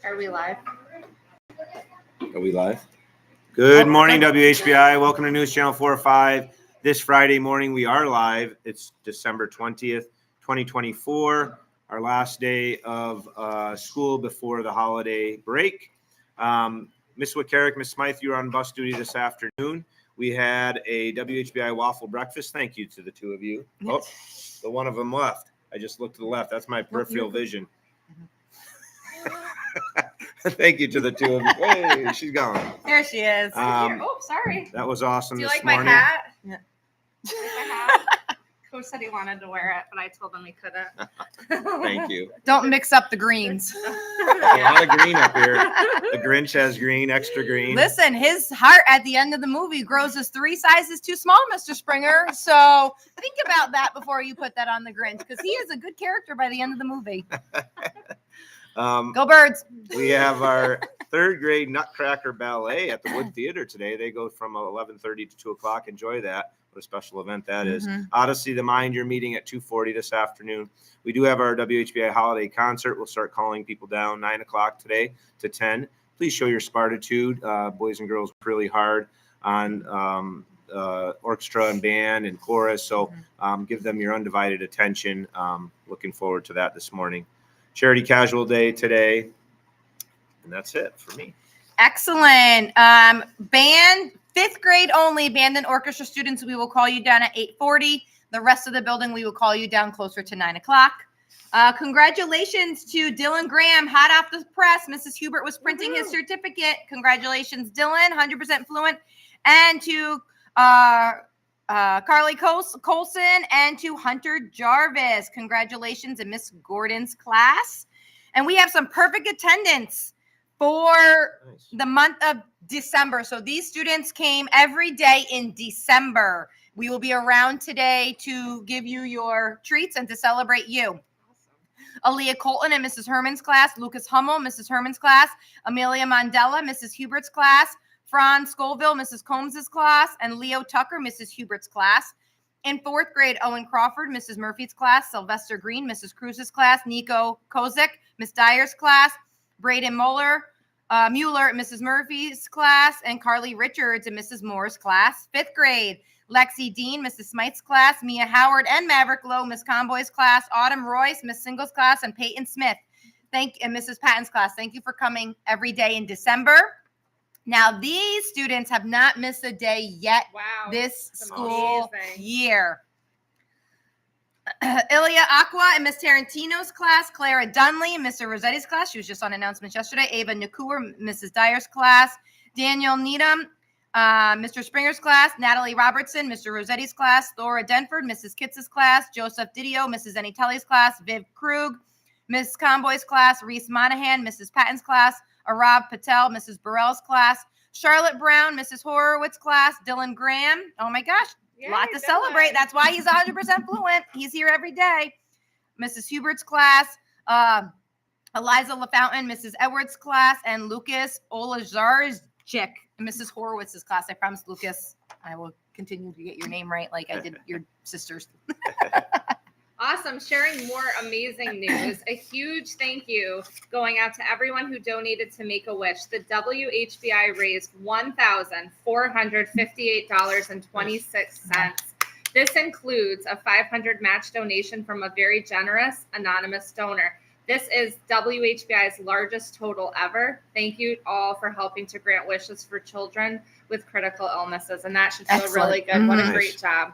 Are we live? Are we live? Good morning, WHBI. Welcome to News Channel 405. This Friday morning, we are live. It's December 20th, 2024, our last day of school before the holiday break. Miss Wickerrick, Miss Smythe, you were on bus duty this afternoon. We had a WHBI waffle breakfast. Thank you to the two of you. Oh, the one of them left. I just looked to the left. That's my peripheral vision. Thank you to the two of you. Hey, she's gone. There she is. Oh, sorry. That was awesome. Do you this like morning. my hat? Yeah. Do you like my hat? Coach said he wanted to wear it, but I told him he couldn't. Thank you. Don't mix up the greens. A lot of green up here. The Grinch has green, extra green. Listen, his heart at the end of the movie grows as 3 sizes too small, Mr. Springer. So think about that before you put that on the Grinch, because he is a good character by the end of the movie. Go Birds. We have our 3rd grade Nutcracker Ballet at the Wood Theater today. They go from 11:30 to 2 o'clock. Enjoy that. What a special event that is. Odyssey the Mind, you're meeting at 2:40 this afternoon. We do have our WHBI holiday concert. We'll start calling people down 9 o'clock today to 10. Please show your Spartitude. Boys and girls work really hard on orchestra and band and chorus. So give them your undivided attention. Looking forward to that this morning. Charity Casual Day today. And that's it for me. Excellent. Band, 5th grade only, band and orchestra students, we will call you down at 8:40. The rest of the building, we will call you down closer to 9 o'clock. Congratulations to Dylan Graham, hot off the press. Mrs. Hubert was printing his certificate. Congratulations, Dylan, 100% fluent. And to Carly Colson and to Hunter Jarvis. Congratulations in Miss Gordon's class. And we have some perfect attendance for the month of December. So these students came every day in December. We will be around today to give you your treats and to celebrate you. Aaliyah Colton in Mrs. Herman's class, Lucas Hummel, Mrs. Herman's class, Amelia Mandela, Mrs. Hubert's class, Franz Scoville, Mrs. Combs's class, and Leo Tucker, Mrs. Hubert's class. In 4th grade, Owen Crawford, Mrs. Murphy's class, Sylvester Green, Mrs. Cruz's class, Nico Kozik, Miss Dyer's class, Braden Mueller, Mrs. Murphy's class, and Carly Richards in Mrs. Moore's class. 5th grade, Lexi Dean, Mrs. Smythe's class, Mia Howard and Maverick Lowe, Miss Comboy's class, Autumn Royce, Miss Singles class, and Peyton Smith. And Mrs. Patton's class. Thank you for coming every day in December. Now, these students have not missed a day yet this school year. Ilya Aqua in Miss Tarantino's class, Clara Dunley in Mr. Rossetti's class. She was just on announcements yesterday. Ava Nakur, Mrs. Dyer's class. Daniel Needham, Mr. Springer's class. Natalie Robertson, Mr. Rossetti's class. Thora Denford, Mrs. Kitz's class. Joseph Didio, Mrs. Anitelli's class. Viv Krug, Miss Comboy's class. Reese Monahan, Mrs. Patton's class. Arav Patel, Mrs. Burrell's class. Charlotte Brown, Mrs. Horowitz's class. Dylan Graham. Oh my gosh. A lot to celebrate. That's why he's 100% fluent. He's here every day. Mrs. Hubert's class, Eliza LaFountain, Mrs. Edwards' class, and Lucas Olazarczyk, Mrs. Horowitz's class. I promised Lucas I will continue to get your name right like I did your sister's. Awesome. Sharing more amazing news. A huge thank you going out to everyone who donated to Make-A-Wish. The WHBI raised $1,458.26. This includes a $500 match donation from a very generous anonymous donor. This is WHBI's largest total ever. Thank you all for helping to grant wishes for children with critical illnesses. And that should feel really good. What a great job.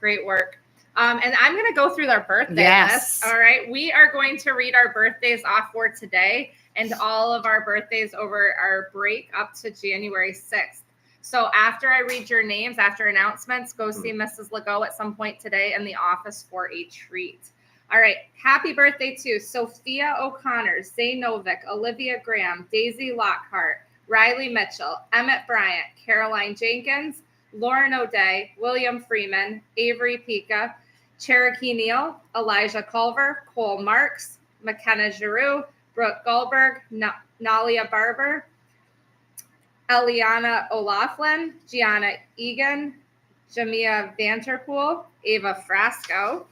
Great work. And I'm going to go through their birthday list. All right. We are going to read our birthdays off for today and all of our birthdays over our break up to January 6th. So after I read your names, after announcements, go see Mrs. Legault at some point today in the office for a treat. All right. Happy birthday to Sophia O'Connor, Zay Novick, Olivia Graham, Daisy Lockhart, Riley Mitchell, Emmett Bryant, Caroline Jenkins, Lauren O'Day, William Freeman, Avery Pica, Cherokee Neal, Elijah Culver, Cole Marks, McKenna Giroux, Brooke Goldberg, Nalia Barber, Eliana O'Laughlin, Gianna Egan, Jamia Vanterpool, Ava Frasco,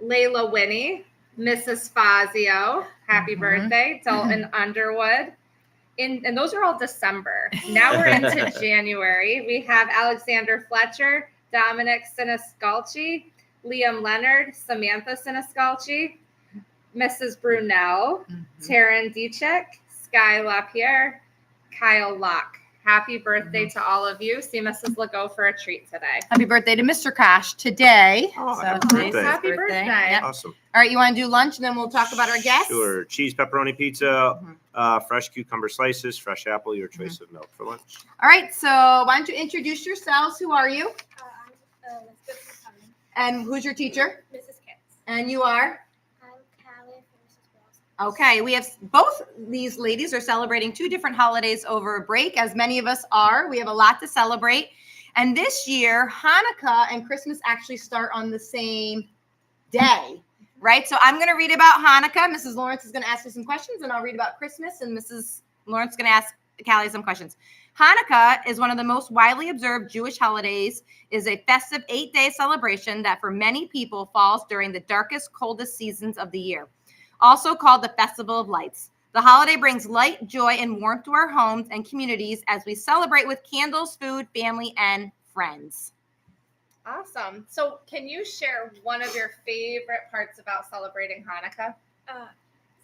Layla Winnie, Mrs. Fazio, happy birthday. Dalton Underwood. And those are all December. Now we're into January. We have Alexander Fletcher, Dominic Siniscalchi, Liam Leonard, Samantha Siniscalchi, Mrs. Brunel, Taryn Dichik, Sky LaPierre, Kyle Locke. Happy birthday to all of you. See Mrs. Legault for a treat today. Happy birthday to Mr. Cash today. Oh, So happy today's birthday. his Happy birthday. Yep. Awesome. All right, you want to do lunch and then we'll talk about our guests? Sure. Cheese pepperoni pizza, fresh cucumber slices, fresh apple, your choice of milk for lunch. All right, so why don't you introduce yourselves? Who are you? I'm Elizabeth McCumming. And who's your teacher? Mrs. Kitts. And you are? I'm Callie from Mrs. Wells. Okay, we have both these ladies are celebrating 2 different holidays over a break, as many of us are. We have a lot to celebrate. And this year, Hanukkah and Christmas actually start on the same day, right? So I'm going to read about Hanukkah. Mrs. Lawrence is going to ask you some questions, and I'll read about Christmas, and Mrs. Lawrence is going to ask Callie some questions. Hanukkah is one of the most widely observed Jewish holidays, is a festive 8-day celebration that for many people falls during the darkest, coldest seasons of the year, also called the Festival of Lights. The holiday brings light, joy, and warmth to our homes and communities as we celebrate with candles, food, family, and friends. Awesome. So can you share one of your favorite parts about celebrating Hanukkah?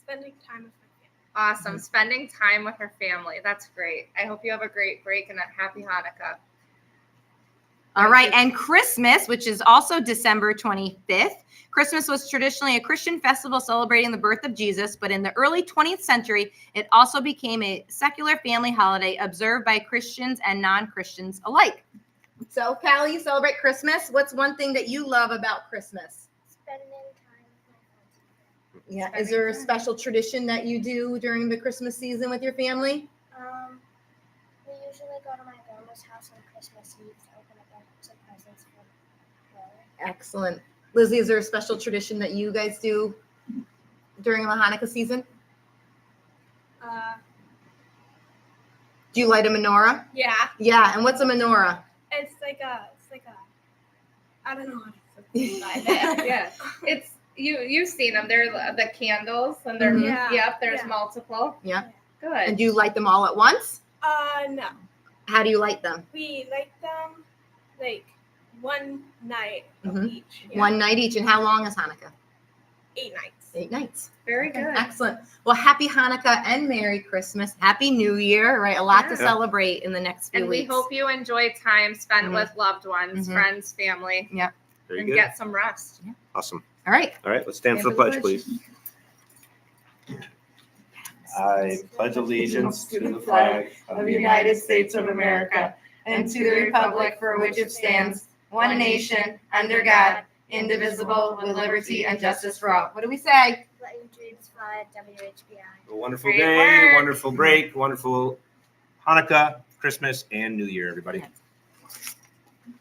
Spending time with my family. Awesome. Spending time with her family. That's great. I hope you have a great break and a happy Hanukkah. All right. And Christmas, which is also December 25th. Christmas was traditionally a Christian festival celebrating the birth of Jesus, but in the early 20th century, it also became a secular family holiday observed by Christians and non-Christians alike. So, Callie, you celebrate Christmas. What's one thing that you love about Christmas? Spending time with my friends. Yeah. Is there a special tradition that you do during the Christmas season with your family? We usually go to my grandma's house on Christmas Eve to open up some presents for her. Excellent. Lizzie, is there a special tradition that you guys do during the Hanukkah season? Do you light a menorah? Yeah. Yeah. And what's a menorah? It's like a I don't know how to Describe it. Yeah. It's you've seen them. They're the candles and they're Mhm. yep, there's Yeah. multiple. Yeah. Good. And do you light them all at once? No. How do you light them? We light them like one night of Mhm. each. One night each. And how long is Hanukkah? 8 nights. 8 nights. Very Okay, good. excellent. Well, happy Hanukkah and Merry Christmas. Happy New Year, right? A lot to Yeah. celebrate in the next few And we weeks. hope you enjoy time spent Mhm. with loved ones, Mhm. friends, family, Very and good. get some rest. Awesome. All right. All right, let's stand for the pledge, please. I pledge allegiance to the flag of the United States of America and to the republic for which it stands, one nation, under God, indivisible, with liberty and justice for all. What do we say? Let your dreams fly at WHBI. A wonderful Great day, work. wonderful break, wonderful Hanukkah, Christmas, and New Year, everybody.